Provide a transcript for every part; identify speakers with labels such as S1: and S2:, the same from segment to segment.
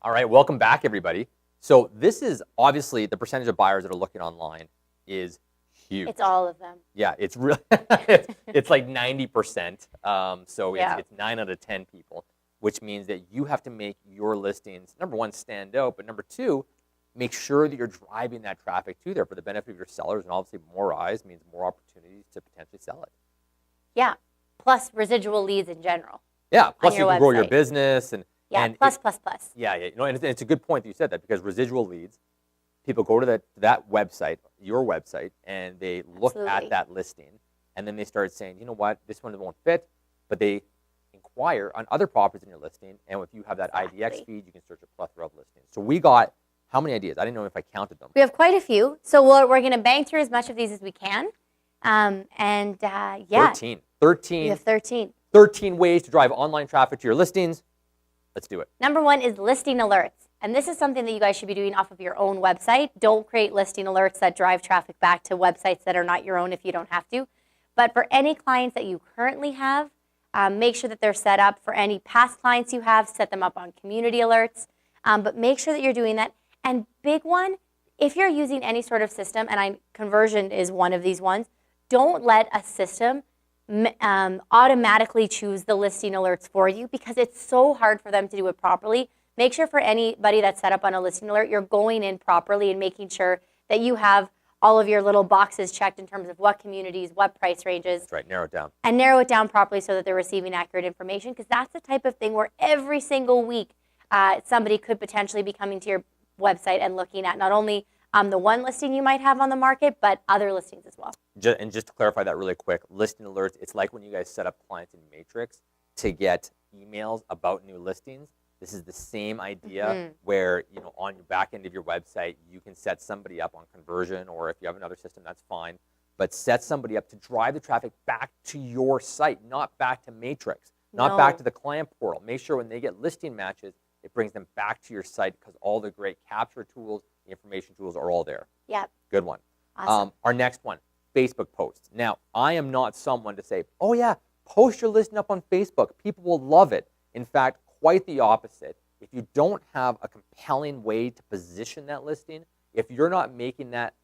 S1: All right, welcome back, everybody. So this is obviously the percentage of buyers that are looking online is huge.
S2: It's all of them.
S1: Yeah, it's really it's like 90%. So it's 9 out of 10 people, which means that you have to make your listings, number one, stand out, but number two, make sure that you're driving that traffic to there for the benefit of your sellers, and obviously more eyes means more opportunities to potentially sell it.
S2: Yeah, plus residual leads in general.
S1: Yeah, plus you can grow your business and
S2: plus.
S1: Yeah, you know, and it's a good point that you said that, because residual leads, people go to that website, your website, and they look at that listing, and then they start saying, you know what, this one won't fit, but they inquire on other properties in your listing, and if you have that IDX feed, you can search a plethora of listings. So we got how many ideas? I didn't know if I counted them.
S2: We have quite a few, so we're going to bang through as much of these as we can, yeah.
S1: 13.
S2: We have 13.
S1: 13 ways to drive online traffic to your listings. Let's do it.
S2: Number one is listing alerts. And this is something that you guys should be doing off of your own website. Don't create listing alerts that drive traffic back to websites that are not your own if you don't have to. But for any clients that you currently have, make sure that they're set up. For any past clients you have, set them up on community alerts. But make sure that you're doing that. And big one, if you're using any sort of system, and conversion is one of these ones, don't let a system automatically choose the listing alerts for you, because it's so hard for them to do it properly. Make sure for anybody that's set up on a listing alert, you're going in properly and making sure that you have all of your little boxes checked in terms of what communities, what price ranges.
S1: That's right, narrow it down.
S2: And narrow it down properly so that they're receiving accurate information, because that's the type of thing where every single week somebody could potentially be coming to your website and looking at not only the one listing you might have on the market, but other listings as well.
S1: And just to clarify that really quick, listing alerts, it's like when you guys set up clients in Matrix to get emails about new listings. This is the same idea where, you know, on your back end of your website, you can set somebody up on conversion, or if you have another system, that's fine. But set somebody up to drive the traffic back to your site, not back to Matrix, not back to the client portal. Make sure when they get listing matches, it brings them back to your site, because all the great capture tools, the information tools are all there.
S2: Yeah.
S1: Good one.
S2: Awesome.
S1: Our next one, Facebook posts. Now, I am not someone to say, oh yeah, post your listing up on Facebook. People will love it. In fact, quite the opposite. If you don't have a compelling way to position that listing, if you're not making that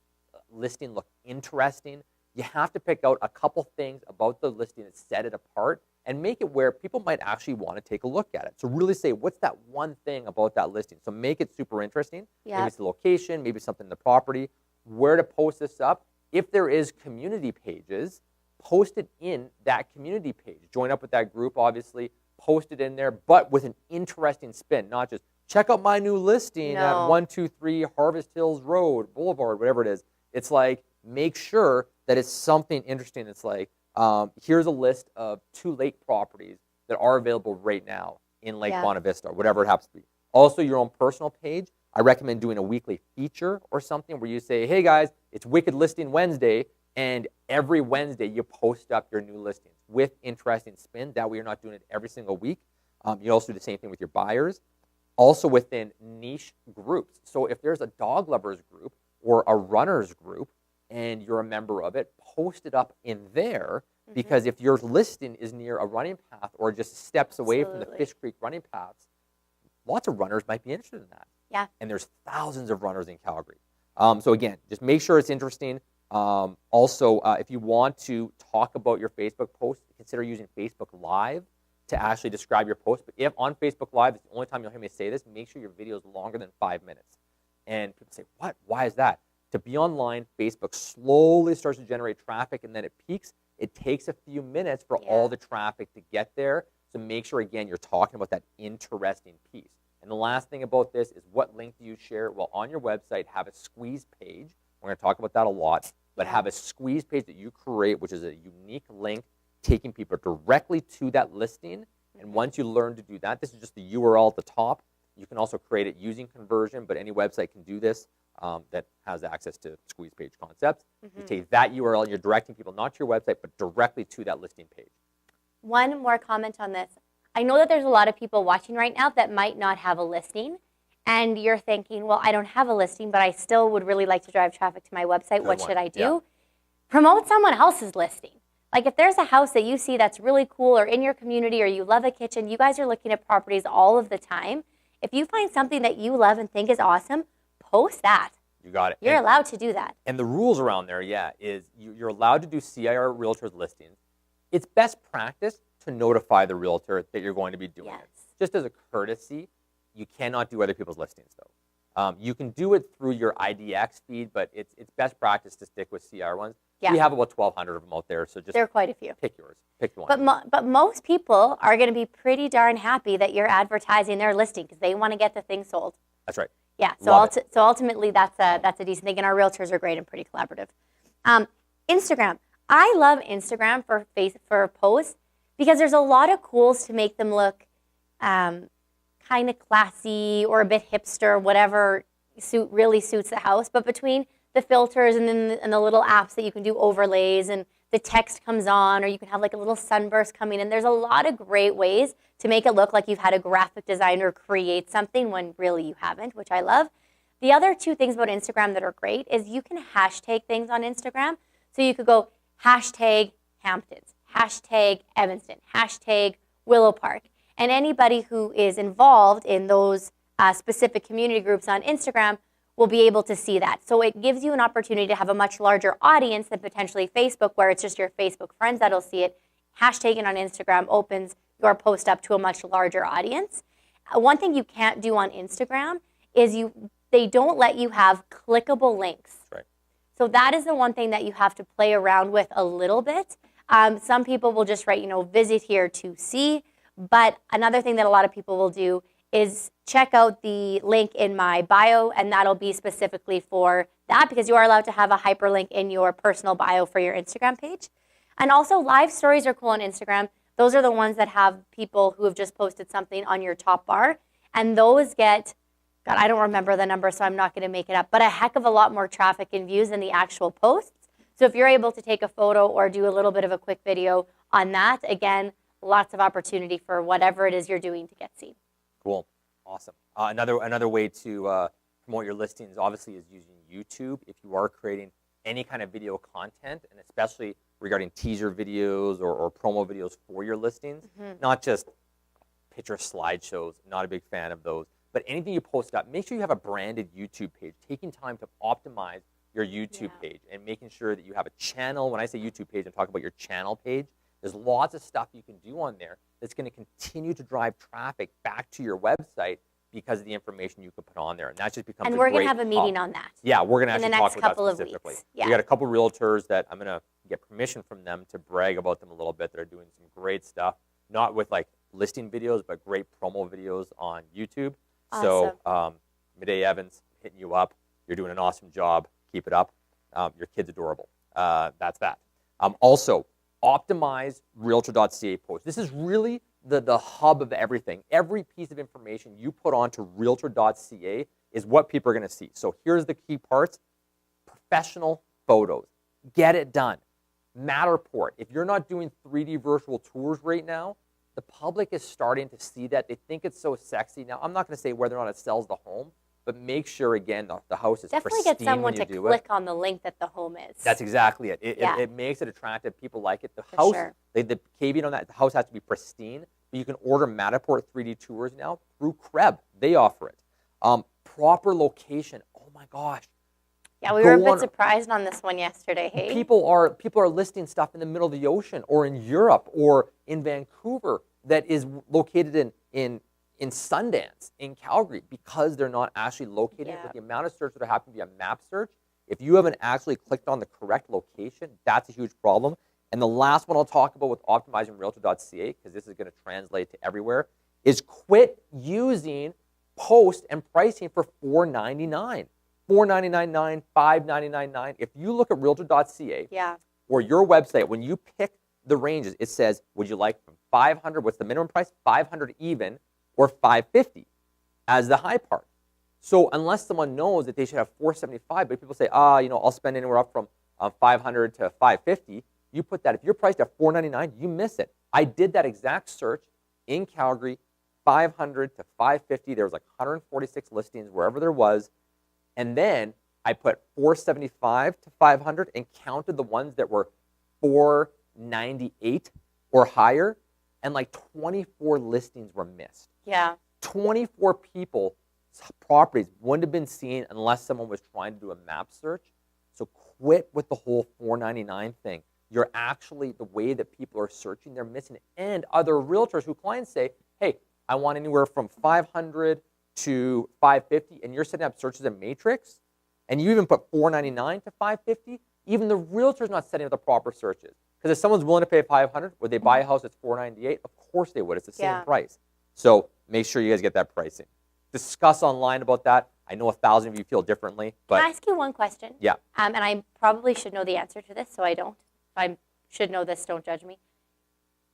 S1: listing look interesting, you have to pick out a couple things about the listing that set it apart and make it where people might actually want to take a look at it. So really say, what's that one thing about that listing? So make it super interesting.
S2: Yep.
S1: Maybe it's the location, maybe something in the property, where to post this up. If there is community pages, post it in that community page. Join up with that group, obviously. Post it in there, but with an interesting spin, not just check out my new listing at 123 Harvest Hills Road, Boulevard, whatever it is. It's like, make sure that it's something interesting. It's like, here's a list of 2 lake properties that are available right now in Lake Bonavista, whatever it happens to be. Also, your own personal page. I recommend doing a weekly feature or something where you say, hey guys, it's Wicked Listing Wednesday, and every Wednesday you post up your new listings with interesting spin. That way you're not doing it every single week. You also do the same thing with your buyers. Also within niche groups. So if there's a dog lovers group or a runners group and you're a member of it, post it up in there, because if your listing is near a running path or just steps away from the Fish Creek running paths, lots of runners might be interested in that.
S2: Yeah.
S1: And there's thousands of runners in Calgary. So again, just make sure it's interesting. Also, if you want to talk about your Facebook post, consider using Facebook Live to actually describe your post. But if on Facebook Live, it's the only time you'll hear me say this, make sure your video is longer than 5 minutes. And people say, what? Why is that? To be online, Facebook slowly starts to generate traffic, and then it peaks. It takes a few minutes for all the traffic to get there. So make sure, again, you're talking about that interesting piece. And the last thing about this is, what link do you share? Well, on your website, have a squeeze page. We're going to talk about that a lot. But have a squeeze page that you create, which is a unique link, taking people directly to that listing. And once you learn to do that, this is just the URL at the top. You can also create it using conversion, but any website can do this that has access to squeeze page concepts. You take that URL and you're directing people not to your website, but directly to that listing page.
S2: One more comment on this. I know that there's a lot of people watching right now that might not have a listing. And you're thinking, well, I don't have a listing, but I still would really like to drive traffic to my website. What should I do? Yeah. Promote someone else's listing. Like if there's a house that you see that's really cool or in your community or you love a kitchen, you guys are looking at properties all of the time. If you find something that you love and think is awesome, post that.
S1: You got it.
S2: You're allowed to do that.
S1: And the rules around there, is you're allowed to do CIR realtors listings. It's best practice to notify the realtor that you're going to be doing it. Just as a courtesy, you cannot do other people's listings, though. You can do it through your IDX feed, but it's best practice to stick with CIR ones.
S2: Yeah.
S1: We have about 1,200 of them out there, so just
S2: there are quite a few.
S1: Pick yours. Pick one.
S2: But most people are going to be pretty darn happy that you're advertising their listing because they want to get the thing sold.
S1: That's right.
S2: Yeah. So ultimately, that's a decent thing, and our realtors are great and pretty collaborative. Instagram. I love Instagram for posts because there's a lot of tools to make them look kind of classy or a bit hipster, whatever really suits the house. But between the filters and the little apps that you can do overlays and the text comes on, or you can have like a little sunburst coming in. There's a lot of great ways to make it look like you've had a graphic designer create something when really you haven't, which I love. The other two things about Instagram that are great is you can hashtag things on Instagram. So you could go hashtag Hamptons, hashtag Evanston, hashtag Willow Park. And anybody who is involved in those specific community groups on Instagram will be able to see that. So it gives you an opportunity to have a much larger audience than potentially Facebook, where it's just your Facebook friends that'll see it. Hashtagging on Instagram opens your post up to a much larger audience. One thing you can't do on Instagram is they don't let you have clickable links.
S1: That's right.
S2: So that is the one thing that you have to play around with a little bit. Some people will just write, visit here to see. But another thing that a lot of people will do is check out the link in my bio, and that'll be specifically for that, because you are allowed to have a hyperlink in your personal bio for your Instagram page. And also, live stories are cool on Instagram. Those are the ones that have people who have just posted something on your top bar, and those get, God, I don't remember the number, so I'm not going to make it up, but a heck of a lot more traffic and views than the actual posts. So if you're able to take a photo or do a little bit of a quick video on that, again, lots of opportunity for whatever it is you're doing to get seen.
S1: Cool. Awesome. Another way to promote your listings, obviously, is using YouTube. If you are creating any kind of video content, and especially regarding teaser videos or promo videos for your listings, not just picture slideshows, not a big fan of those, but anything you post up, make sure you have a branded YouTube page, taking time to optimize your YouTube page and making sure that you have a channel. When I say YouTube page, I'm talking about your channel page. There's lots of stuff you can do on there that's going to continue to drive traffic back to your website because of the information you can put on there. And that just becomes
S2: And we're going to have a meeting on that.
S1: Yeah, we're going to actually talk about that specifically.
S2: Yeah.
S1: We got a couple realtors that I'm going to get permission from them to brag about them a little bit. They're doing some great stuff, not with like listing videos, but great promo videos on YouTube.
S2: Awesome.
S1: So Midday Evans, hitting you up. You're doing an awesome job. Keep it up. Your kid's adorable. That's that. Also, optimize realtor.ca posts. This is really the hub of everything. Every piece of information you put onto realtor.ca is what people are going to see. So here's the key parts. Professional photos. Get it done. Matterport. If you're not doing 3D virtual tours right now, the public is starting to see that. They think it's so sexy. Now, I'm not going to say whether or not it sells the home, but make sure, again, the house is
S2: definitely
S1: pristine
S2: get someone
S1: when you
S2: to
S1: do
S2: click
S1: it.
S2: on the link that the home is.
S1: That's exactly it.
S2: Yeah.
S1: It makes it attractive. People like it. The
S2: For
S1: house,
S2: sure.
S1: the caveat on that, the house has to be pristine, but you can order Matterport 3D tours now through Krebs. They offer it. Proper location. Oh my gosh.
S2: Yeah, we were a bit surprised on this one yesterday, hey?
S1: People are listing stuff in the middle of the ocean or in Europe or in Vancouver that is located in Sundance, in Calgary, because they're not actually located. With the amount of search that are happening via map search, if you haven't actually clicked on the correct location, that's a huge problem. And the last one I'll talk about with optimizing realtor.ca, because this is going to translate to everywhere, is quit using post and pricing for $4.99. $4.99.9, $5.99.9. If you look at realtor.ca or your website, when you pick the ranges, it says, would you like from 500, what's the minimum price? 500 even, or 550 as the high part. So unless someone knows that they should have 475, but people say, I'll spend anywhere up from 500 to 550, you put that. If you're priced at 499, you miss it. I did that exact search in Calgary, 500 to 550. There was like 146 listings wherever there was. And then I put 475 to 500 and counted the ones that were 498 or higher, and like 24 listings were missed.
S2: Yeah.
S1: 24 people, properties wouldn't have been seen unless someone was trying to do a map search. So quit with the whole $4.99 thing. You're actually, the way that people are searching, they're missing it. And other realtors who clients say, hey, I want anywhere from 500 to 550, and you're setting up searches in Matrix, and you even put $4.99 to 550, even the realtor's not setting up the proper searches. Because if someone's willing to pay 500, would they buy a house that's $498? Of course they would. It's the same price. So make sure you guys get that pricing. Discuss online about that. I know 1,000 of you feel differently, but
S2: can I ask you one question?
S1: Yeah.
S2: And I probably should know the answer to this, so I don't. If I should know this, don't judge me.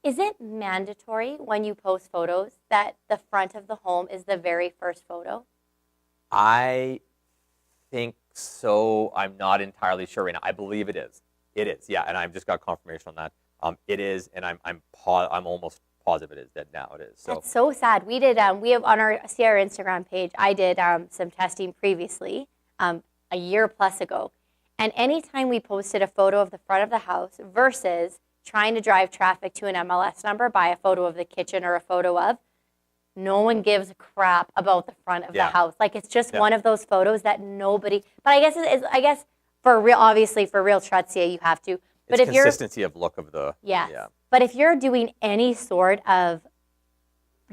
S2: Is it mandatory when you post photos that the front of the home is the very first photo?
S1: I think so. I'm not entirely sure right now. I believe it is. It is, yeah, and I've just got confirmation on that. It is, and I'm almost positive it is. That now it is. So
S2: that's so sad. We did. We have on our CIR Instagram page. I did some testing previously, a year plus ago, and anytime we posted a photo of the front of the house versus trying to drive traffic to an MLS number by a photo of the kitchen or a photo of, no one gives a crap about the front of the house. Like, it's just one of those photos that nobody. But I guess for real, obviously for realtor.ca you have to. But
S1: it's
S2: if you're
S1: consistency of look of the
S2: yeah. But if you're doing any sort of,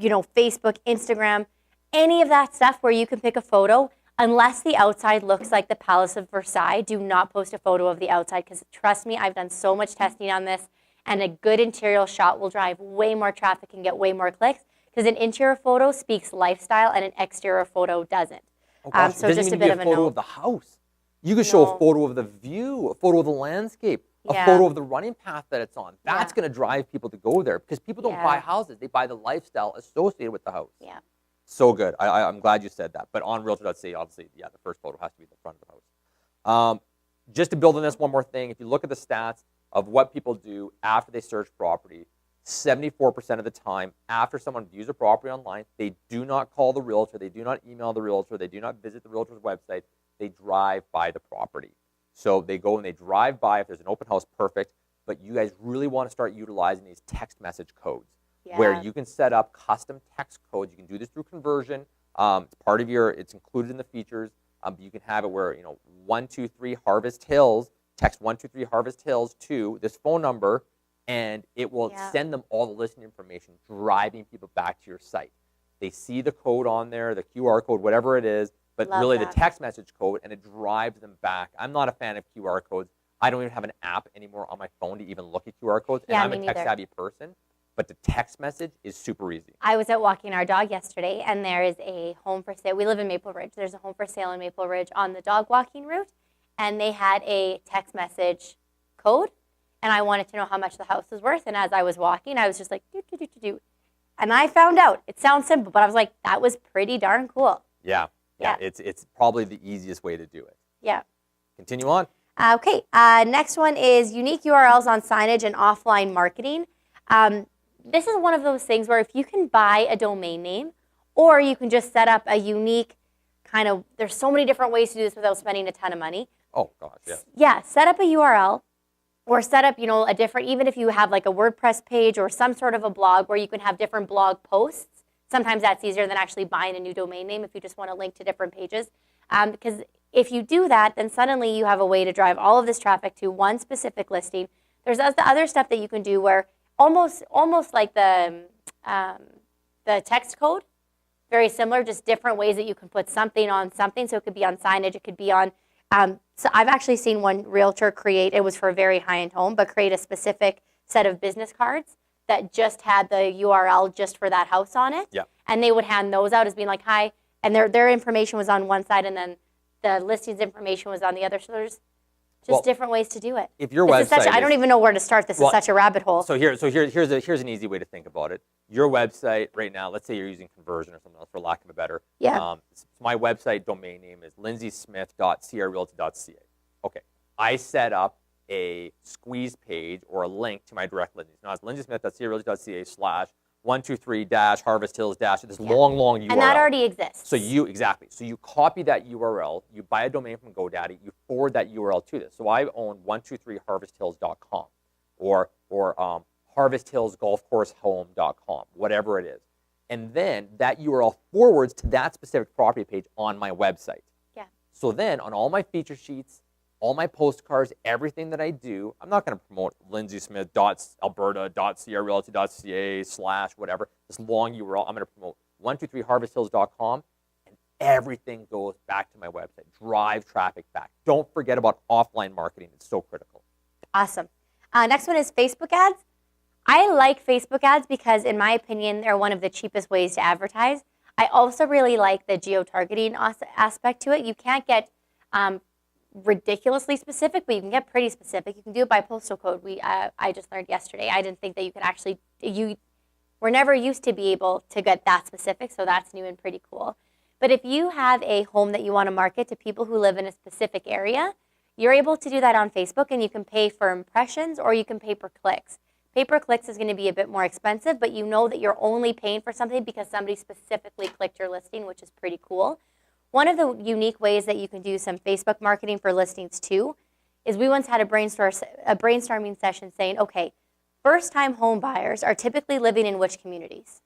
S2: Facebook, Instagram, any of that stuff where you can pick a photo, unless the outside looks like the Palace of Versailles, do not post a photo of the outside, because trust me, I've done so much testing on this, and a good interior shot will drive way more traffic and get way more clicks, because an interior photo speaks lifestyle and an exterior photo doesn't.
S1: Oh gosh,
S2: So
S1: it doesn't
S2: just
S1: even
S2: a bit
S1: be
S2: of a
S1: photo
S2: note.
S1: of the house. You could show a photo of the view, a photo of the landscape, a photo of the running path that it's on. That's going to drive people to go there, because people don't buy houses. They buy the lifestyle associated with the house.
S2: Yeah.
S1: So good. I'm glad you said that. But on realtor.ca, obviously, the first photo has to be the front of the house. Just to build on this one more thing, if you look at the stats of what people do after they search property, 74% of the time after someone views a property online, they do not call the realtor, they do not email the realtor, they do not visit the realtor's website, they drive by the property. So they go and they drive by. If there's an open house, perfect. But you guys really want to start utilizing these text message codes, where you can set up custom text codes. You can do this through conversion. It's part of it's included in the features. You can have it where, 123 Harvest Hills, text 123 Harvest Hills to this phone number, and it will send them all the listing information, driving people back to your site. They see the code on there, the QR code, whatever it is, but really the text message code, and it drives them back. I'm not a fan of QR codes. I don't even have an app anymore on my phone to even look at QR codes, and I'm a tech-savvy person. But the text message is super easy.
S2: I was out walking our dog yesterday, and there is a home for sale. We live in Maple Ridge. There's a home for sale in Maple Ridge on the dog walking route, and they had a text message code, and I wanted to know how much the house was worth. And as I was walking, I was just like, do. And I found out. It sounds simple, but I was like, that was pretty darn cool.
S1: Yeah. It's probably the easiest way to do it.
S2: Yeah.
S1: Continue on.
S2: Okay. Next one is unique URLs on signage and offline marketing. This is one of those things where if you can buy a domain name, or you can just set up a unique there's so many different ways to do this without spending a ton of money.
S1: Oh, gosh, yeah.
S2: Yeah, set up a URL, or set up, a different, even if you have like a WordPress page or some sort of a blog where you can have different blog posts. Sometimes that's easier than actually buying a new domain name if you just want to link to different pages. Because if you do that, then suddenly you have a way to drive all of this traffic to one specific listing. There's the other stuff that you can do where almost like the text code, very similar, just different ways that you can put something on something. So it could be on signage, it could be on, so I've actually seen one realtor create, it was for a very high-end home, but create a specific set of business cards that just had the URL just for that house on it.
S1: Yeah.
S2: And they would hand those out as being like, hi, and their information was on one side, and then the listings information was on the other. So there's just different ways to do it.
S1: If your website
S2: I don't even know where to start. This is such a rabbit hole.
S1: So here's an easy way to think about it. Your website right now, let's say you're using conversion or something else for lack of a better.
S2: Yeah.
S1: My website domain name is lindseysmith.crrealty.ca. Okay. I set up a squeeze page or a link to my direct listings. Now it's lindseysmith.crrealty.ca/123-Harvest Hills- this long URL.
S2: And that already exists.
S1: So you copy that URL, you buy a domain from GoDaddy, you forward that URL to this. So I own 123harvesthills.com or harvesthillsgolfcoursehome.com, whatever it is. and then that URL forwards to that specific property page on my website.
S2: Yeah.
S1: So then on all my feature sheets, all my postcards, everything that I do, I'm not going to promote lindseysmith.alberta.crrealty.ca / whatever, this long URL. I'm going to promote 123harvesthills.com, and everything goes back to my website. Drive traffic back. Don't forget about offline marketing. It's so critical.
S2: Awesome. Next one is Facebook ads. I like Facebook ads because, in my opinion, they're one of the cheapest ways to advertise. I also really like the geo-targeting aspect to it. You can't get ridiculously specific, but you can get pretty specific. You can do it by postal code. I just learned yesterday. I didn't think that you could actually, we're never used to be able to get that specific, so that's new and pretty cool. But if you have a home that you want to market to people who live in a specific area, you're able to do that on Facebook, and you can pay for impressions or you can pay per clicks. Pay-per-clicks is going to be a bit more expensive, but you know that you're only paying for something because somebody specifically clicked your listing, which is pretty cool. One of the unique ways that you can do some Facebook marketing for listings too is we once had a brainstorming session saying, okay, first-time home buyers are typically living in which communities?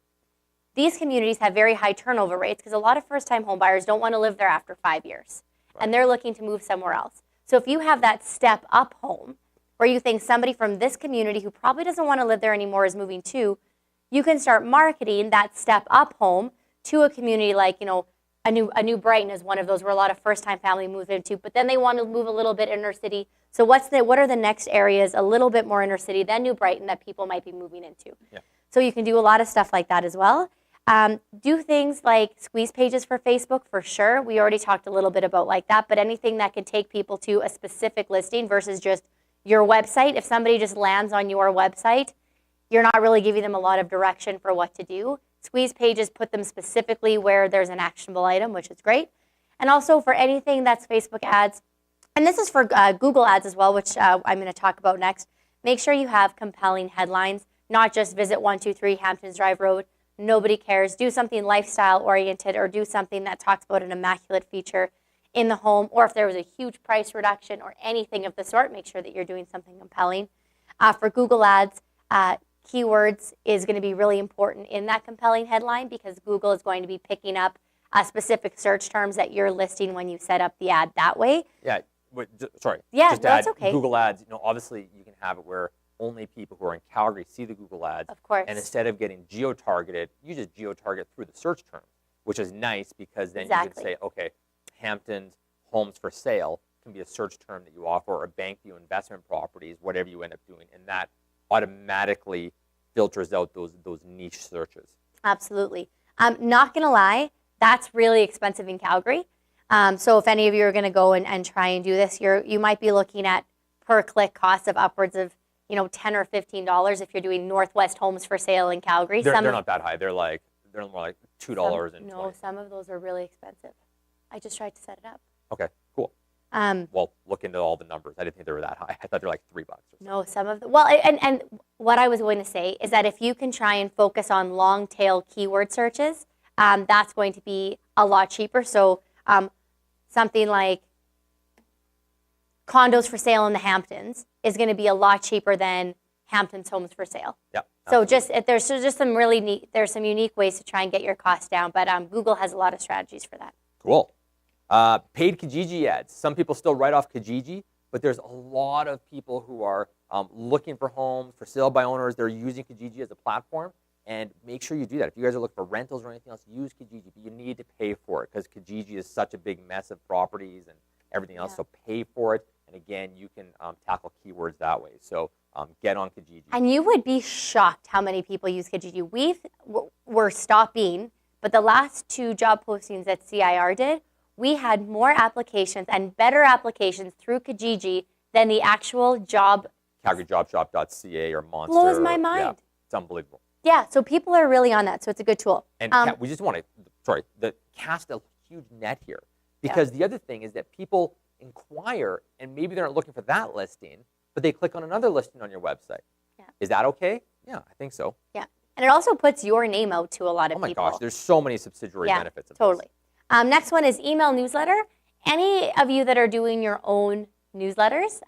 S2: These communities have very high turnover rates because a lot of first-time home buyers don't want to live there after 5 years, and they're looking to move somewhere else. So if you have that step-up home, where you think somebody from this community who probably doesn't want to live there anymore is moving to, you can start marketing that step up home to a community like, a New Brighton is one of those where a lot of first-time family move into, but then they want to move a little bit inner city. So what are the next areas a little bit more inner city than New Brighton that people might be moving into? Yeah. So you can do a lot of stuff like that as well. Do things like squeeze pages for Facebook for sure. We already talked a little bit about like that, but anything that can take people to a specific listing versus just your website. If somebody just lands on your website, you're not really giving them a lot of direction for what to do. Squeeze pages put them specifically where there's an actionable item, which is great. And also for anything that's Facebook ads, and this is for Google ads as well, which I'm going to talk about next, make sure you have compelling headlines, not just visit 123 Hamptons Drive Road. Nobody cares. Do something lifestyle oriented or do something that talks about an immaculate feature in the home, or if there was a huge price reduction or anything of the sort, make sure that you're doing something compelling. For Google ads, keywords is going to be really important in that compelling headline because Google is going to be picking up specific search terms that you're listing when you set up the ad that way.
S1: Yeah, sorry.
S2: Yeah,
S1: just
S2: that's okay.
S1: Google ads, obviously you can have it where only people who are in Calgary see the Google ads.
S2: Of course.
S1: And instead of getting geo-targeted, you just geo-target through the search term, which is nice because then you can say, okay, Hamptons homes for sale can be a search term that you offer, or bank view investment properties, whatever you end up doing, and that automatically filters out those niche searches.
S2: Absolutely. Not going to lie, that's really expensive in Calgary. So if any of you are going to go and try and do this, you might be looking at per click costs of upwards of $10 or $15 if you're doing Northwest homes for sale in Calgary.
S1: They're not that high. They're more like $2 and
S2: No, some of those are really expensive. I just tried to set it up.
S1: Okay, cool. Well, look into all the numbers. I didn't think they were that high. I thought they were like $3 or something.
S2: No, some of them. Well, and what I was going to say is that if you can try and focus on long tail keyword searches, that's going to be a lot cheaper. So something like condos for sale in the Hamptons is going to be a lot cheaper than Hamptons homes for sale.
S1: Yeah.
S2: So there's just some really neat, there's some unique ways to try and get your costs down, but Google has a lot of strategies for that.
S1: Cool. Paid Kijiji ads. Some people still write off Kijiji, but there's a lot of people who are looking for homes for sale by owners. They're using Kijiji as a platform, and make sure you do that. If you guys are looking for rentals or anything else, use Kijiji, but you need to pay for it because Kijiji is such a big mess of properties and everything else, so pay for it. And again, you can tackle keywords that way. So get on Kijiji. And
S2: you would be shocked how many people use Kijiji. We're stopping, but the last 2 job postings that CIR did, we had more applications and better applications through Kijiji than the actual job.
S1: CalgaryJobShop.ca or Monster.
S2: Blows my mind.
S1: Yeah, it's unbelievable.
S2: Yeah, so people are really on that, so it's a good tool.
S1: And we just want to, cast a huge net here. Because the other thing is that people inquire, and maybe they're not looking for that listing, but they click on another listing on your website. Yeah. Is that okay? Yeah, I think so.
S2: Yeah, and it also puts your name out to a lot of people.
S1: Oh my gosh, there's so many subsidiary benefits of
S2: totally. Next one is email newsletter. Any of you that are doing your own newsletters,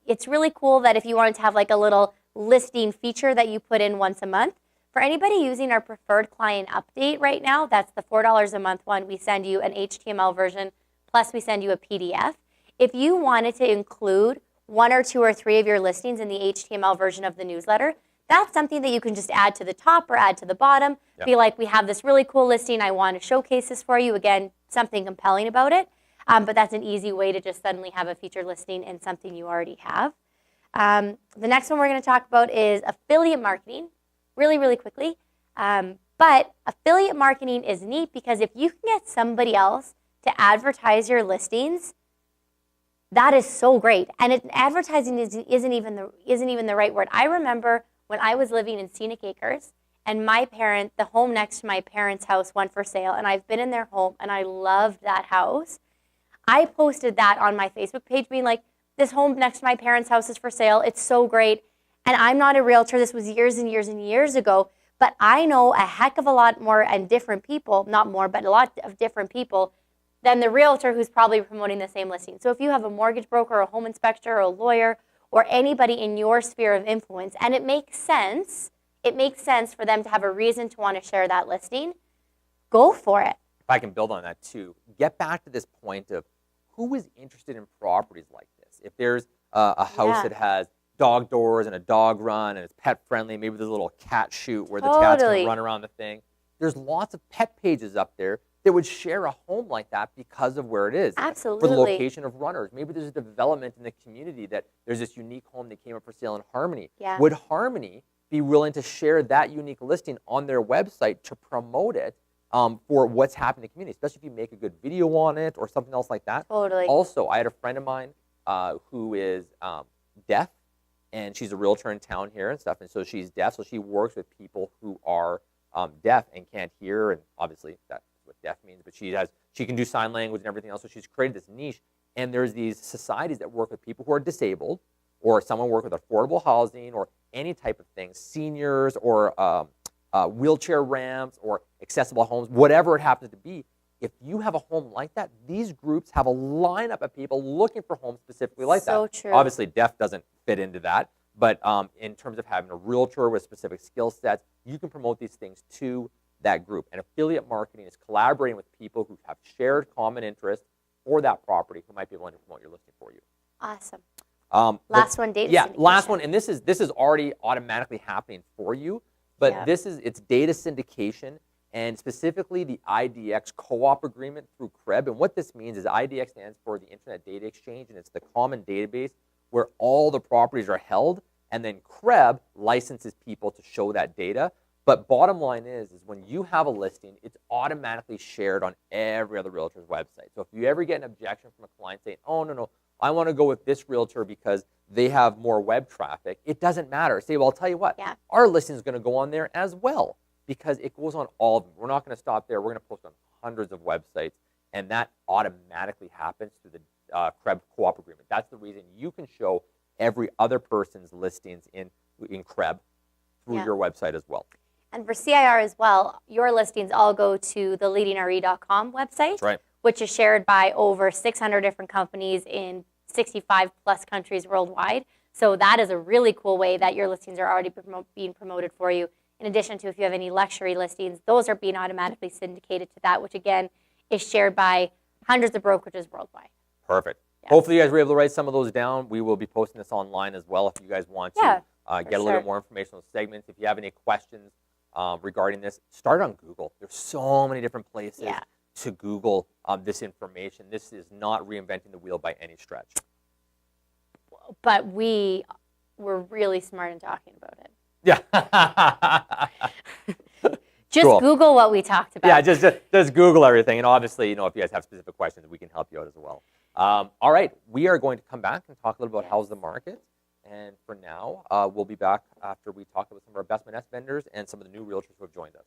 S2: it's really cool that if you wanted to have like a little listing feature that you put in once a month, For anybody using our preferred client update right now, that's the $4 a month one. We send you an HTML version, plus we send you a PDF. If you wanted to include 1 or 2 or 3 of your listings in the HTML version of the newsletter, that's something that you can just add to the top or add to the bottom. Yep. Be like, we have this really cool listing. I want to showcase this for you. Again, something compelling about it. But that's an easy way to just suddenly have a featured listing in something you already have. The next one we're going to talk about is affiliate marketing, really, really quickly. But affiliate marketing is neat because if you can get somebody else to advertise your listings, that is so great. And advertising isn't even the right word. I remember when I was living in Scenic Acres, and the home next to my parents' house went for sale, and I've been in their home, and I loved that house. I posted that on my Facebook page being like, this home next to my parents' house is for sale. It's so great. And I'm not a realtor. This was years and years and years ago. But I know a heck of a lot more and different people, not more, but a lot of different people than the realtor who's probably promoting the same listing. So if you have a mortgage broker, a home inspector, or a lawyer, or anybody in your sphere of influence, and it makes sense for them to have a reason to want to share that listing, go for it.
S1: If I can build on that too, get back to this point of who is interested in properties like this. If there's a house that has dog doors and a dog run and it's pet friendly, maybe there's a little cat chute where the cat's going to run around the thing. There's lots of pet pages up there that would share a home like that because of where it is.
S2: Absolutely.
S1: For the location of runners. Maybe there's a development in the community that there's this unique home that came up for sale in Harmony.
S2: Yeah.
S1: Would Harmony be willing to share that unique listing on their website to promote it for what's happening in the community, especially if you make a good video on it or something else like that?
S2: Totally.
S1: Also, I had a friend of mine who is deaf, and she's a realtor in town here and stuff, and so she's deaf, so she works with people who are deaf and can't hear, and obviously that's what deaf means, but she can do sign language and everything else, so she's created this niche, and there's these societies that work with people who are disabled, or someone work with affordable housing, or any type of thing, seniors, or wheelchair ramps, or accessible homes, whatever it happens to be. If you have a home like that, these groups have a lineup of people looking for homes specifically like that.
S2: So true.
S1: Obviously, deaf doesn't fit into that, but in terms of having a realtor with specific skill sets, you can promote these things to that group. And affiliate marketing is collaborating with people who have shared common interests for that property who might be willing to promote your listing for you.
S2: Awesome. Last one, data syndication.
S1: Last one, and this is already automatically happening for you, but it's data syndication, and specifically the IDX co-op agreement through CREB. And what this means is IDX stands for the Internet Data Exchange, and it's the common database where all the properties are held, and then CREB licenses people to show that data. But bottom line is when you have a listing, it's automatically shared on every other realtor's website. So if you ever get an objection from a client saying, oh, no, I want to go with this realtor because they have more web traffic, it doesn't matter. Say, well, I'll tell you what, our listing is going to go on there as well because it goes on all of them. We're not going to stop there. We're going to post on hundreds of websites, and that automatically happens through the CREB co-op agreement. That's the reason you can show every other person's listings in CREB through your website as well.
S2: And for CIR as well, your listings all go to the leadingre.com website,
S1: That's right,
S2: which is shared by over 600 different companies in 65 plus countries worldwide. So that is a really cool way that your listings are already being promoted for you. In addition to if you have any luxury listings, those are being automatically syndicated to that, which again is shared by hundreds of brokerages worldwide.
S1: Perfect. Yeah. Hopefully you guys were able to write some of those down. We will be posting this online as well if you guys want to get a little bit more information on segments. If you have any questions regarding this, start on Google. There's so many different places to Google this information. This is not reinventing the wheel by any stretch.
S2: But we were really smart in talking about it.
S1: Yeah.
S2: Just cool. Google what we talked about.
S1: Yeah, just Google everything. And obviously, if you guys have specific questions, we can help you out as well. All right, we are going to come back and talk a little about how's the market. And for now, we'll be back after we talk about some of our best vendors and some of the new realtors who have joined us.